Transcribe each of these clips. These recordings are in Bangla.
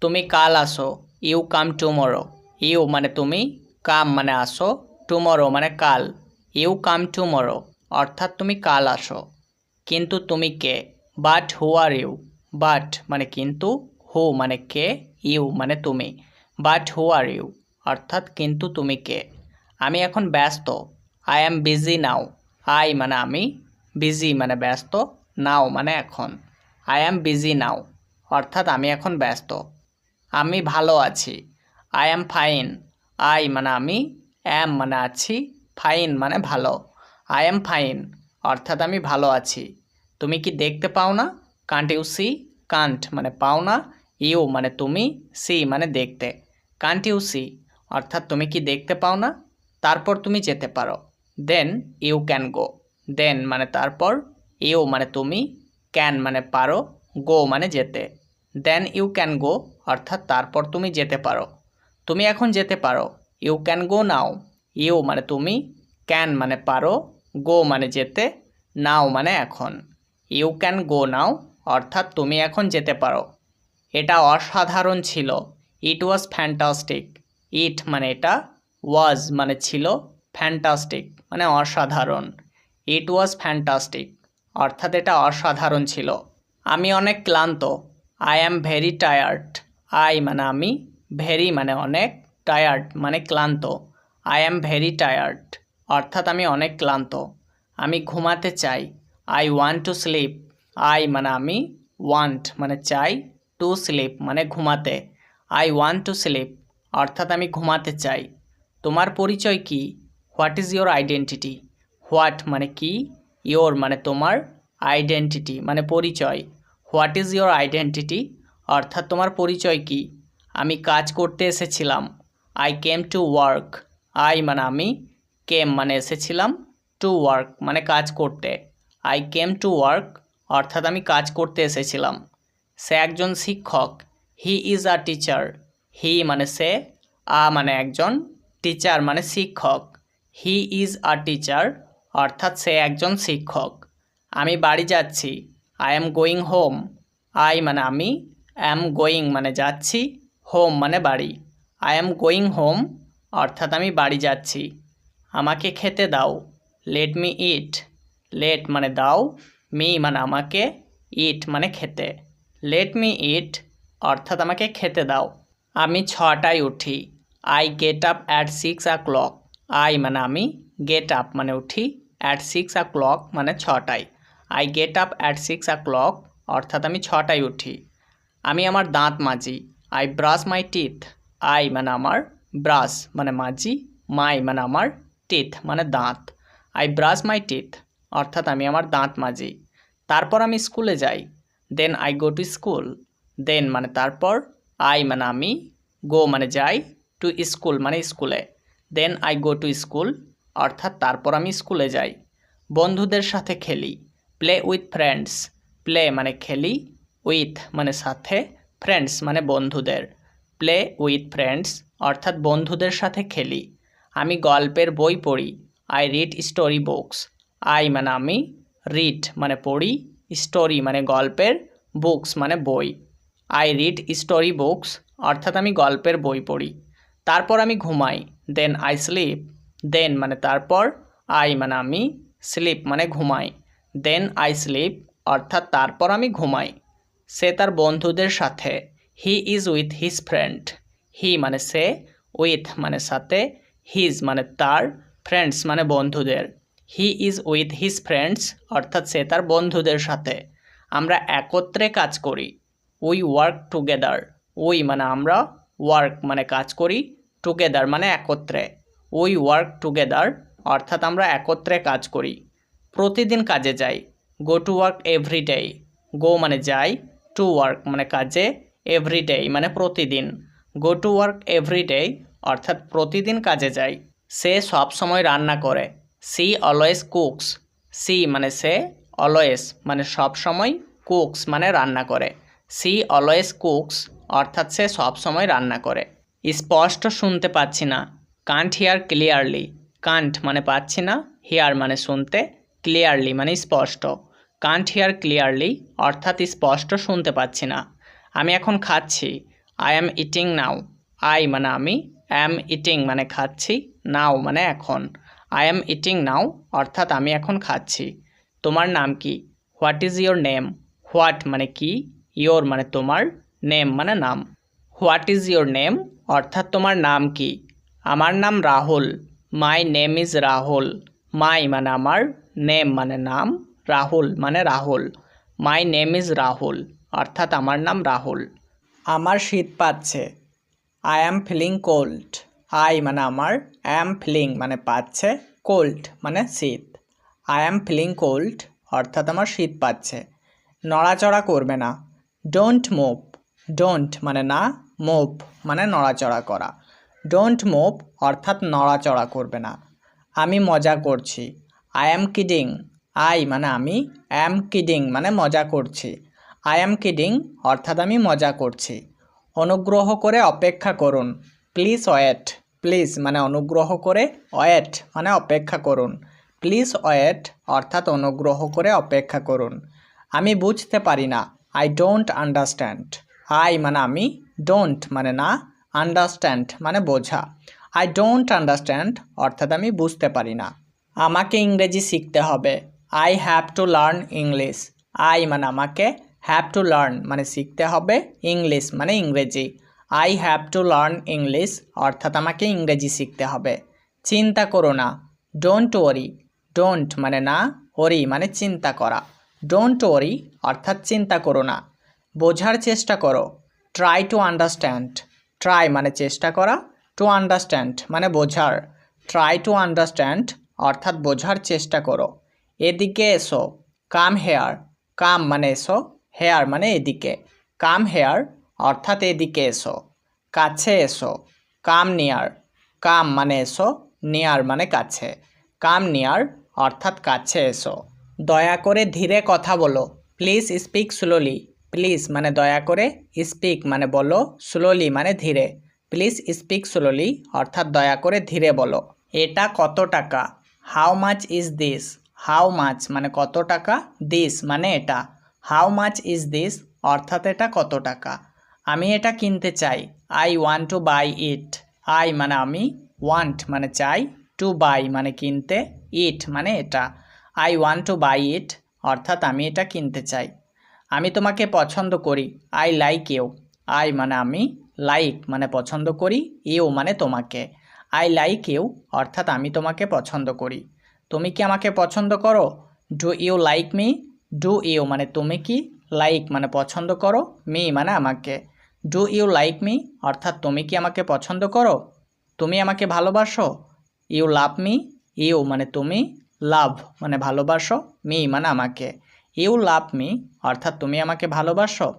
তুমি কাল আসো, ইউ কাম টুমোরো। ইউ মানে তুমি, কাম মানে আসো, টুমোরো মানে কাল। ইউ কাম টুমোরো অর্থাৎ তুমি কাল আসো। কিন্তু তুমি কে? But who are you? But মানে কিন্তু, হু মানে কে, ইউ মানে তুমি। বাট হু আর ইউ অর্থাৎ কিন্তু তুমি কে? আমি এখন ব্যস্ত, I am busy now. I মানে আমি, বিজি মানে ব্যস্ত, নাও মানে এখন। আই অ্যাম বিজি নাও অর্থাৎ আমি এখন ব্যস্ত। আমি ভালো আছি, আই অ্যাম ফাইন। আই মানে আমি, অ্যাম মানে আছি, ফাইন মানে ভালো। আই অ্যাম ফাইন অর্থাৎ আমি ভালো আছি। তুমি কি দেখতে পাও না? Can't you C? কান্ট মানে পাও না, ইউ মানে তুমি, সি মানে দেখতে। কান্ট ইউ সি অর্থাৎ তুমি কি দেখতে পাও না? তারপর তুমি যেতে পারো। দেন ইউ ক্যান গো। দেন মানে তারপর, ইউ মানে তুমি, ক্যান মানে পারো, গো মানে যেতে। দেন ইউ ক্যান গো অর্থাৎ তারপর তুমি যেতে পারো। তুমি এখন যেতে পারো, you can go now. You মানে তুমি, ক্যান মানে পারো, গো মানে যেতে, নাও মানে এখন। ইউ ক্যান গো নাও অর্থাৎ তুমি এখন যেতে পারো। এটা অসাধারণ ছিল, ইট ওয়াজ ফ্যান্টাস্টিক। ইট মানে এটা, ওয়াজ মানে ছিল, ফ্যান্টাস্টিক মানে অসাধারণ। ইট ওয়াজ ফ্যান্টাস্টিক অর্থাৎ এটা অসাধারণ ছিল। আমি অনেক ক্লান্ত, I am very tired. I মানে আমি, ভেরি মানে অনেক, টায়ার্ড মানে ক্লান্ত। আই অ্যাম ভেরি টায়ার্ড অর্থাৎ আমি অনেক ক্লান্ত। আমি ঘুমাতে চাই, I want to sleep. I মানে আমি, ওয়ান্ট মানে চাই, টু স্লিপ মানে ঘুমাতে। আই ওয়ান্ট টু স্লিপ অর্থাৎ আমি ঘুমাতে চাই। তোমার পরিচয় কি? What is your identity? What মানে কি, ইয়োর মানে তোমার, আইডেন্টিটি মানে পরিচয়। হোয়াট ইজ ইয়োর আইডেন্টিটি অর্থাৎ তোমার পরিচয় কি? আমি কাজ করতে এসেছিলাম, I came to work. I মানে আমি, কেম মানে এসেছিলাম, টু ওয়ার্ক মানে কাজ করতে। আই কেম টু ওয়ার্ক অর্থাৎ আমি কাজ করতে এসেছিলাম। সে একজন শিক্ষক, হি ইজ আ টিচার। হি মানে সে, আ মানে একজন, টিচার মানে শিক্ষক। হি ইজ আ টিচার অর্থাৎ সে একজন শিক্ষক। আমি বাড়ি যাচ্ছি, I am going home. I মানে আমি, অ্যাম গোয়িং মানে যাচ্ছি, হোম মানে বাড়ি। আই অ্যাম গোয়িং হোম অর্থাৎ আমি বাড়ি যাচ্ছি। আমাকে খেতে দাও, লেট মি ইট। লেট মানে দাও, মি মানে আমাকে, ইট মানে খেতে। লেট মি ইট অর্থাৎ আমাকে খেতে দাও। আমি 6টায় উঠি, I get up at 6 o'clock। I মানে আমি, গেট আপ মানে উঠি, অ্যাট 6 o'clock মানে 6টায়। I get up at 6 o'clock অর্থাৎ আমি 6টায় উঠি। আমি আমার দাঁত মাজি, I brush my teeth. I মানে আমার, ব্রাশ মানে মাজি, মাই মানে আমার, টিথ মানে দাঁত। আই ব্রাশ মাই টিথ অর্থাৎ আমি আমার দাঁত মাজি। তারপর আমি স্কুলে যাই, then I go to school. Then মানে তারপর, আই মানে আমি, গো মানে যাই, টু স্কুল মানে স্কুলে। Then I go to school অর্থাৎ তারপর আমি স্কুলে যাই। বন্ধুদের সাথে খেলি, প্লে উইথ ফ্রেন্ডস। প্লে মানে খেলি, উইথ মানে সাথে, ফ্রেন্ডস মানে বন্ধুদের। প্লে উইথ ফ্রেন্ডস অর্থাৎ বন্ধুদের সাথে খেলি। আমি গল্পের বই পড়ি, I read story books. I মানে আমি, রিড মানে পড়ি, স্টোরি মানে গল্পের, বুকস মানে বই। আই রিড স্টোরি বুকস অর্থাৎ আমি গল্পের বই পড়ি। তারপর আমি ঘুমাই, দেন আই স্লিপ। দেন মানে তারপর, আই মানে আমি, স্লিপ মানে ঘুমাই। দেন আই স্লিপ অর্থাৎ তারপর আমি ঘুমাই। সে তার বন্ধুদের সাথে, he is with his friend. He মানে সে, উইথ মানে সাথে, হিজ মানে তার, ফ্রেন্ডস মানে বন্ধুদের। হি ইজ উইথ হিজ ফ্রেন্ডস অর্থাৎ সে তার বন্ধুদের সাথে। আমরা একত্রে কাজ করি, উই ওয়ার্ক টুগেদার। উই মানে আমরা, ওয়ার্ক মানে কাজ করি, টুগেদার মানে একত্রে। উই ওয়ার্ক টুগেদার অর্থাৎ আমরা একত্রে কাজ করি। প্রতিদিন কাজে যাই, go to work every day. Go মানে যাই, টু ওয়ার্ক মানে কাজে, এভরি ডে মানে প্রতিদিন। গো টু ওয়ার্ক এভরি ডে অর্থাৎ প্রতিদিন কাজে যাই। সে সব সময় রান্না করে, সি অলওয়েজ কুকস। সি মানে সে, অলওয়েজ মানে সব সময়, কুকস মানে রান্না করে। সি অলওয়েজ কুকস অর্থাৎ সে সব সময় রান্না করে। স্পষ্ট শুনতে পাচ্ছি না, কান্ট হিয়ার ক্লিয়ারলি। কান্ট মানে পাচ্ছি না, হিয়ার মানে শুনতে, ক্লিয়ারলি মানে স্পষ্ট। কান্ট হিয়ার ক্লিয়ারলি অর্থাৎ স্পষ্ট শুনতে পাচ্ছি না। আমি এখন খাচ্ছি, I am eating now. I মানে আমি, অ্যাম ইটিং মানে খাচ্ছি, নাও মানে এখন। আই অ্যাম ইটিং নাও অর্থাৎ আমি এখন খাচ্ছি। তোমার নাম কি? What is your name? What মানে কি, ইয়োর মানে তোমার, নেম মানে নাম। হোয়াট ইজ ইয়োর নেম অর্থাৎ তোমার নাম কি? আমার নাম Rahul. My name is Rahul. My মানে আমার, নেম মানে নাম, রাহুল মানে Rahul. My name is Rahul অর্থাৎ আমার নাম রাহুল। আমার শীত পাচ্ছে। I am feeling cold. I মানে আমার, অ্যাম ফিলিং মানে পাচ্ছে, কোল্ড মানে শীত। আই অ্যাম ফিলিং কোল্ড অর্থাৎ আমার শীত পাচ্ছে। নড়াচড়া করবে না। Don't move. ডোন্ট মানে না, মুভ মানে নড়াচড়া করা। ডোন্ট মুভ অর্থাৎ নড়াচড়া করবে না। আমি মজা করছি। I am kidding. আই মানে আমি, অ্যাম কিডিং মানে মজা করছি। আই অ্যাম কিডিং অর্থাৎ আমি মজা করছি। অনুগ্রহ করে অপেক্ষা করুন। Please wait. প্লিজ মানে অনুগ্রহ করে, ওয়েট মানে অপেক্ষা করুন। প্লিজ ওয়েট অর্থাৎ অনুগ্রহ করে অপেক্ষা করুন। আমি বুঝতে পারি না। I don't understand. আই মানে আমি, ডোন্ট মানে না, আন্ডারস্ট্যান্ড মানে বোঝা। আই ডোন্ট আন্ডারস্ট্যান্ড অর্থাৎ আমি বুঝতে পারি না। আমাকে ইংরেজি শিখতে হবে। I have to learn English. I মানে আমাকে, হ্যাভ টু লার্ন মানে শিখতে হবে, ইংলিশ মানে ইংরেজি। I have to learn English অর্থাৎ আমাকে ইংরেজি শিখতে হবে। চিন্তা করো না। Don't worry. ডোন্ট মানে না, ওরি মানে চিন্তা করা। ডোন্ট ওয়ারি অর্থাৎ চিন্তা করো না। বোঝার চেষ্টা করো। Try to understand. ট্রাই মানে চেষ্টা করা, টু আন্ডারস্ট্যান্ড মানে বোঝার। ট্রাই টু আন্ডারস্ট্যান্ড অর্থাৎ বোঝার চেষ্টা করো। এদিকে এসো। Come here. কাম মানে এসো, হেয়ার মানে এদিকে। কাম হেয়ার অর্থাৎ এদিকে এসো। কাছে এসো। কাম নিয়ার। কাম মানে এসো, নিয়ার মানে কাছে। কাম নিয়ার অর্থাৎ কাছে এসো। দয়া করে ধীরে কথা বলো। Please speak slowly. প্লিজ মানে দয়া করে, স্পিক মানে বলো, স্লোলি মানে ধীরে। প্লিজ স্পিক স্লোলি অর্থাৎ দয়া করে ধীরে বলো। এটা কত টাকা? How much is this? How much মানে কত টাকা, দিস মানে এটা। হাউ মাচ ইজ দিস অর্থাৎ এটা কত টাকা। আমি এটা কিনতে চাই। I want to buy it. I মানে আমি, ওয়ান্ট মানে চাই, টু বাই মানে কিনতে, ইট মানে এটা। আই ওয়ান্ট টু বাই ইট অর্থাৎ আমি এটা কিনতে চাই। আমি তোমাকে পছন্দ করি। I like you. আই মানে আমি, লাইক মানে পছন্দ করি, ইউ মানে তোমাকে। আই লাইক ইউ অর্থাৎ আমি তোমাকে পছন্দ করি। তুমি কি আমাকে পছন্দ করো? Do you like me? Do you মানে তুমি কি, লাইক মানে পছন্দ করো, মি মানে আমাকে। ডু ইউ লাইক মি অর্থাৎ তুমি কি আমাকে পছন্দ করো? তুমি আমাকে ভালোবাসো? You love me? ইউ মানে তুমি, লাভ মানে ভালোবাসো, মি মানে আমাকে। ইউ লাভ মি অর্থাৎ তুমি আমাকে ভালোবাসো।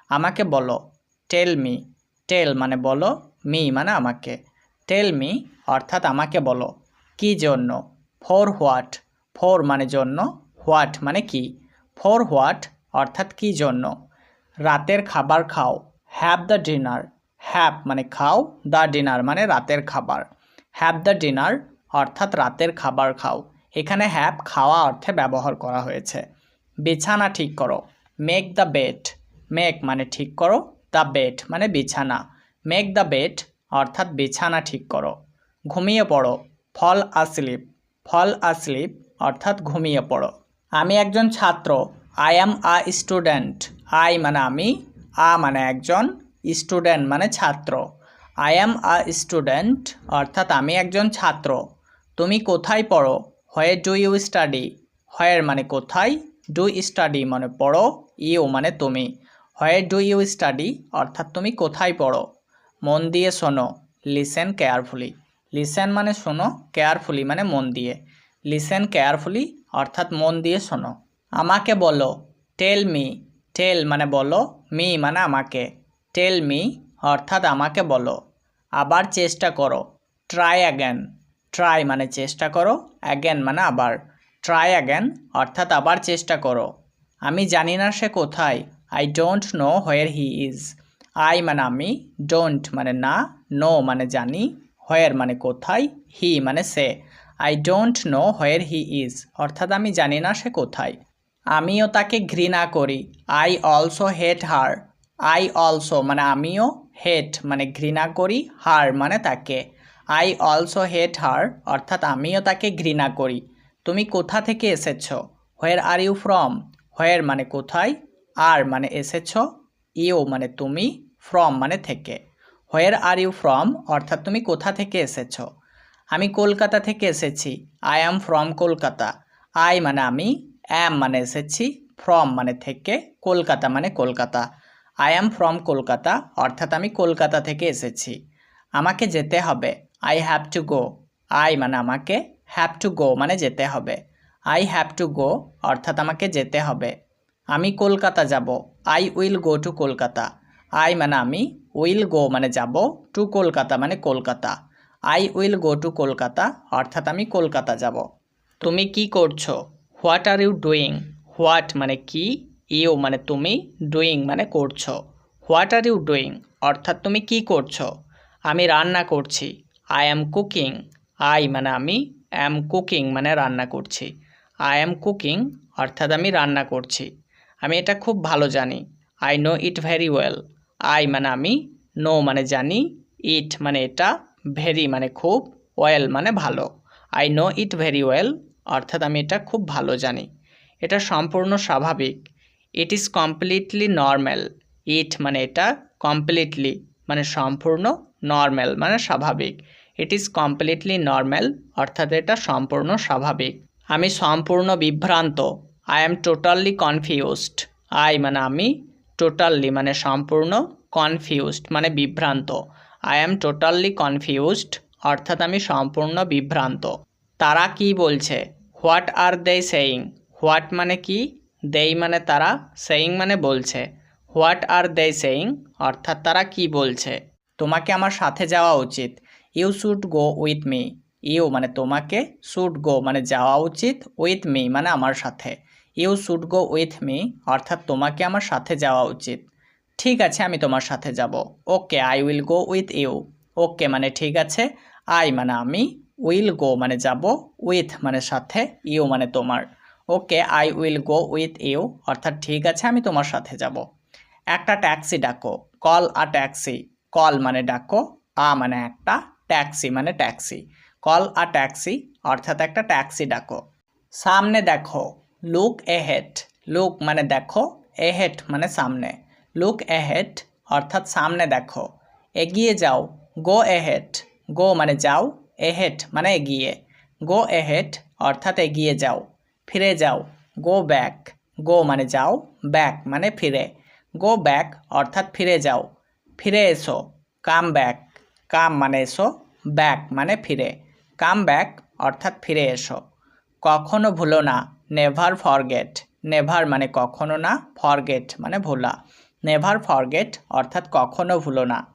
আমাকে বলো। Tell me. টেল মানে বলো, মি মানে আমাকে। টেল মি অর্থাৎ আমাকে বলো। কি জন্য? For what. ফর মানে জন্য, হোয়াট মানে কি। ফর হোয়াট অর্থাৎ কি জন্য। রাতের খাবার খাও। Have the dinner. হ্যাভ মানে খাও, দ্য ডিনার মানে রাতের খাবার। হ্যাভ দ্য ডিনার অর্থাৎ রাতের খাবার খাও। এখানে হ্যাভ খাওয়া অর্থে ব্যবহার করা হয়েছে। বিছানা ঠিক করো। Make the bed. মেক মানে ঠিক করো, দ্য বেড মানে বিছানা। মেক দ্য বেড অর্থাৎ বিছানা ঠিক করো। ঘুমিয়ে পড়ো। ফল আসলিপ। ফল আসলিপ অর্থাৎ ঘুমিয়ে পড়ো। আমি একজন ছাত্র। I am a student. I মানে আমি, আ মানে একজন, স্টুডেন্ট মানে ছাত্র। আই অ্যাম আ স্টুডেন্ট অর্থাৎ আমি একজন ছাত্র। তুমি কোথায় পড়ো? Where do you study? Where মানে কোথায়, ডু স্টাডি মানে পড়ো, ইউ মানে তুমি। হোয়ার ডু ইউ স্টাডি অর্থাৎ তুমি কোথায় পড়ো। মন দিয়ে শোনো। Listen carefully. লিসেন মানে শোনো, কেয়ারফুলি মানে মন দিয়ে। লিসেন কেয়ারফুলি অর্থাৎ মন দিয়ে শোনো। আমাকে বলো। Tell me. টেল মানে বলো, মি মানে আমাকে। টেল মি অর্থাৎ আমাকে বলো। আবার চেষ্টা করো। Try again. ট্রাই মানে চেষ্টা করো, অ্যাগেন মানে আবার। ট্রাই অ্যাগেন অর্থাৎ আবার চেষ্টা করো। আমি জানি না সে কোথায়। I don't know where he is. I মানে আমি, ডোন্ট মানে না, নো মানে জানি, হোয়ার মানে কোথায়, হি মানে সে। I don't know where he is অর্থাৎ আমি জানি না সে কোথায়। আমিও তাকে ঘৃণা করি। I also hate her. I also মানে আমিও, হেট মানে ঘৃণা করি, হার মানে তাকে। আই অলসো হেট হার অর্থাৎ আমিও তাকে ঘৃণা করি। তুমি কোথা থেকে এসেছো? হোয়ার আর ইউ ফ্রম? হোয়ার মানে কোথায়, আর মানে এসেছো, ইউ মানে তুমি, ফ্রম মানে থেকে। হোয়ার আর ইউ ফ্রম অর্থাৎ তুমি কোথা থেকে এসেছো। আমি কলকাতা থেকে এসেছি। I am from Kolkata. I মানে আমি, অ্যাম মানে এসেছি, ফ্রম মানে থেকে, কলকাতা মানে Kolkata. I am from Kolkata অর্থাৎ আমি কলকাতা থেকে এসেছি। আমাকে যেতে হবে। I have to go. I মানে আমাকে, হ্যাভ টু গো মানে যেতে হবে। আই হ্যাভ টু গো অর্থাৎ আমাকে যেতে হবে। আমি কলকাতা যাব। I will go to Kolkata. I মানে আমি, উইল গো মানে যাব, টু কলকাতা মানে Kolkata. I will go to Kolkata অর্থাৎ আমি কলকাতা যাব। তুমি কি করছো? What are you doing? What মানে কি, ইউ মানে তুমি, ডুইং মানে করছো। হোয়াট আর ইউ ডুইং অর্থাৎ তুমি কি করছো। আমি রান্না করছি। I am cooking. আই মানে আমি, অ্যাম কুকিং মানে রান্না করছি। আই অ্যাম কুকিং অর্থাৎ আমি রান্না করছি। আমি এটা খুব ভালো জানি। I know it very well. I মানে আমি, নো মানে জানি, ইট মানে এটা, ভেরি মানে খুব, ওয়েল মানে ভালো। I know it very well অর্থাৎ আমি এটা খুব ভালো জানি। এটা সম্পূর্ণ স্বাভাবিক। It is completely normal. It মানে এটা, কমপ্লিটলি মানে সম্পূর্ণ, নর্ম্যাল মানে স্বাভাবিক। ইট ইজ কমপ্লিটলি নর্ম্যাল অর্থাৎ এটা সম্পূর্ণ স্বাভাবিক। আমি সম্পূর্ণ বিভ্রান্ত। I am totally confused. I মানে আমি, টোটালি মানে সম্পূর্ণ, কনফিউজড মানে বিভ্রান্ত। আই অ্যাম টোটালি কনফিউজড অর্থাৎ আমি সম্পূর্ণ বিভ্রান্ত। তারা কি বলছে? What are they saying? What মানে কি, দেই মানে তারা, সেইং মানে বলছে। হোয়াট আর দে সেইং অর্থাৎ তারা কি বলছে। তোমাকে আমার সাথে যাওয়া উচিত। You should go with me. You মানে তোমাকে, শুড গো মানে যাওয়া উচিত, উইথ মি মানে আমার সাথে। You should go with me অর্থাৎ তোমাকে আমার সাথে যাওয়া উচিত। ঠিক আছে আমি তোমার সাথে যাব। Okay I will go with you. Okay মানে ঠিক আছে, আই মানে আমি, উইল গো মানে যাব, উইথ মানে সাথে, ইউ মানে তোমার। Okay I will go with you অর্থাৎ ঠিক আছে আমি তোমার সাথে যাব। একটা ট্যাক্সি ডাকো। কল আ ট্যাক্সি। কল মানে ডাকো, আ মানে একটা, ট্যাক্সি মানে ট্যাক্সি। কল আ ট্যাক্সি অর্থাৎ একটা ট্যাক্সি ডাকো। সামনে দেখো। Look ahead. লুক মানে দেখো, এহেড মানে সামনে। লুক এহেড অর্থাৎ সামনে দেখো। এগিয়ে যাও। গো এহেড। গো মানে যাও, এহেড মানে এগিয়ে। গো এহেড অর্থাৎ এগিয়ে যাও। ফিরে যাও। Go back. গো মানে যাও, ব্যাক মানে ফিরে। গো ব্যাক অর্থাৎ ফিরে যাও। ফিরে এসো। Come back. কাম মানে এসো, ব্যাক মানে ফিরে। কাম ব্যাক অর্থাৎ ফিরে এসো। কখনো ভুলো না। Never forget. নেভার মানে কখনো না, ফরগেট মানে ভোলা। নেভার ফরগেট অর্থাৎ কখনো ভুলো না।